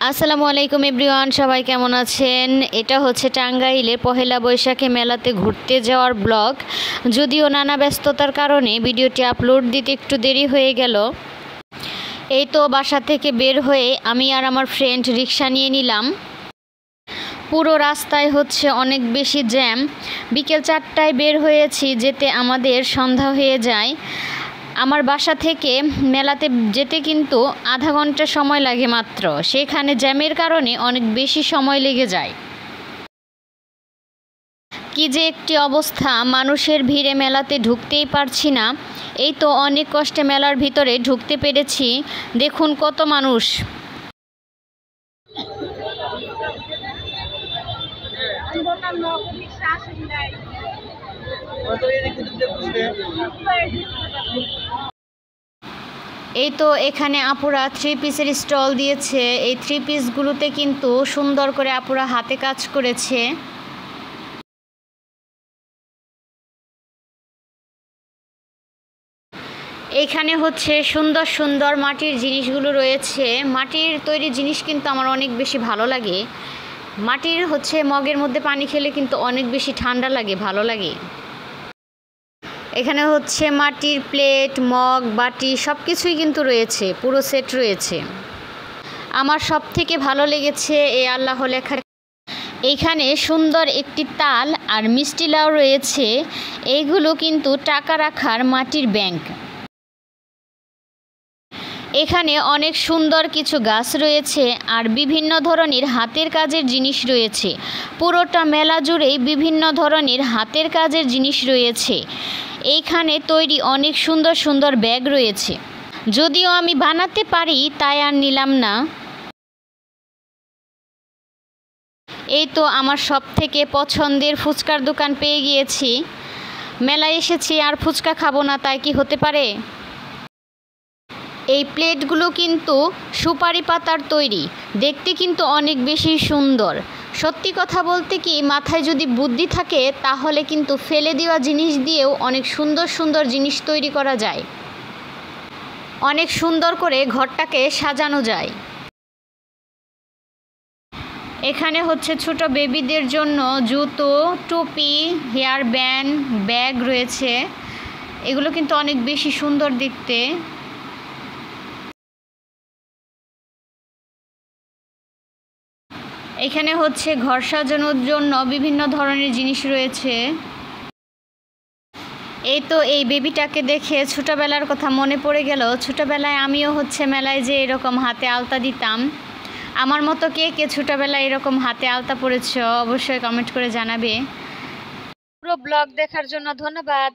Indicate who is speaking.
Speaker 1: আসসালামু আলাইকুম এভরিওয়ান, সবাই কেমন আছেন। এটা হচ্ছে টাঙ্গাইলে পহেলা বৈশাখে মেলাতে ঘুরতে যাওয়ার ব্লগ। যদিও নানা ব্যস্ততার কারণে ভিডিওটি আপলোড দিতে একটু দেরি হয়ে গেল। এই তো বাসা থেকে বের হয়ে আমি আর আমার ফ্রেন্ড রিক্সা নিয়ে নিলাম। পুরো রাস্তায় হচ্ছে অনেক বেশি জ্যাম। বিকেল 4টায় বের হয়েছি, যেতে আমাদের সন্ধ্যা হয়ে যায়। আমার বাসা থেকে মেলাতে যেতে কিন্তু আধা ঘন্টা সময় লাগে মাত্র, সেখানে জ্যামের কারণে অনেক বেশি সময় লেগে যায়। কি যে একটি অবস্থা, মানুষের ভিড়ে মেলাতে ঢুকতেই পারছি না। এই তো অনেক কষ্টে মেলার ভিতরে ঢুকতে পেরেছি। দেখুন কত মানুষ। এই তো এখানে আপুরা 3 পিসের স্টল দিয়েছে। এই 3 পিসগুলোতে কিন্তু সুন্দর করে আপুরা হাতে কাজ করেছে। এখানে হচ্ছে সুন্দর সুন্দর মাটির জিনিসগুলো রয়েছে। মাটির তৈরি জিনিস কিন্তু আমার অনেক বেশি ভালো লাগে। মাটির হচ্ছে মগের মধ্যে পানি খেলে কিন্তু অনেক বেশি ঠান্ডা লাগে, ভালো লাগে। এখানে হচ্ছে মাটির প্লেট, মগ, বাটি সব কিছুই কিন্তু রয়েছে, পুরো সেট রয়েছে। আমার সব থেকে ভালো লেগেছে এই আল্লাহ লেখার। এইখানে সুন্দর একটি তাল আর মিষ্টি লাউ রয়েছে। এইগুলো কিন্তু টাকা রাখার মাটির ব্যাংক। এখানে অনেক সুন্দর কিছু গাছ রয়েছে আর বিভিন্ন ধরনের হাতের কাজের জিনিস রয়েছে। পুরোটা মেলা জুড়েই বিভিন্ন ধরনের হাতের কাজের জিনিস রয়েছে। এইখানে তৈরি অনেক সুন্দর সুন্দর ব্যাগ রয়েছে। যদিও আমি বানাতে পারি, তাই আর নিলাম না। এই তো আমার সব থেকে পছন্দের ফুচকার দোকান পেয়ে গিয়েছি। মেলায় এসেছি আর ফুচকা খাবো না, তাই কি হতে পারে। এই প্লেটগুলো কিন্তু সুপারি পাতার তৈরি, দেখতে কিন্তু অনেক বেশি সুন্দর। সত্যি কথা বলতে কি, মাথায় যদি বুদ্ধি থাকে তাহলে কিন্তু ফেলে দেওয়া জিনিস দিয়েও অনেক সুন্দর সুন্দর জিনিস তৈরি করা যায়। অনেক সুন্দর করে ঘরটাকে সাজানো যায়। এখানে হচ্ছে ছোট বেবিদের জন্য জুতো, টুপি, হেয়ার ব্যান্ড, ব্যাগ রয়েছে। এগুলো কিন্তু অনেক বেশি সুন্দর দেখতে। এখানে হচ্ছে ঘর সাজানোর জন্য বিভিন্ন ধরনের জিনিস রয়েছে। এই তো এই বেবিটাকে দেখে ছোটোবেলার কথা মনে পড়ে গেল। ছোটোবেলায় আমিও হচ্ছে মেলায় যে এরকম হাতে আলতা দিতাম। আমার মতো কে কে ছোটোবেলায় এরকম হাতে আলতা পড়েছ অবশ্যই কমেন্ট করে জানাবে। পুরো ব্লগ দেখার জন্য ধন্যবাদ।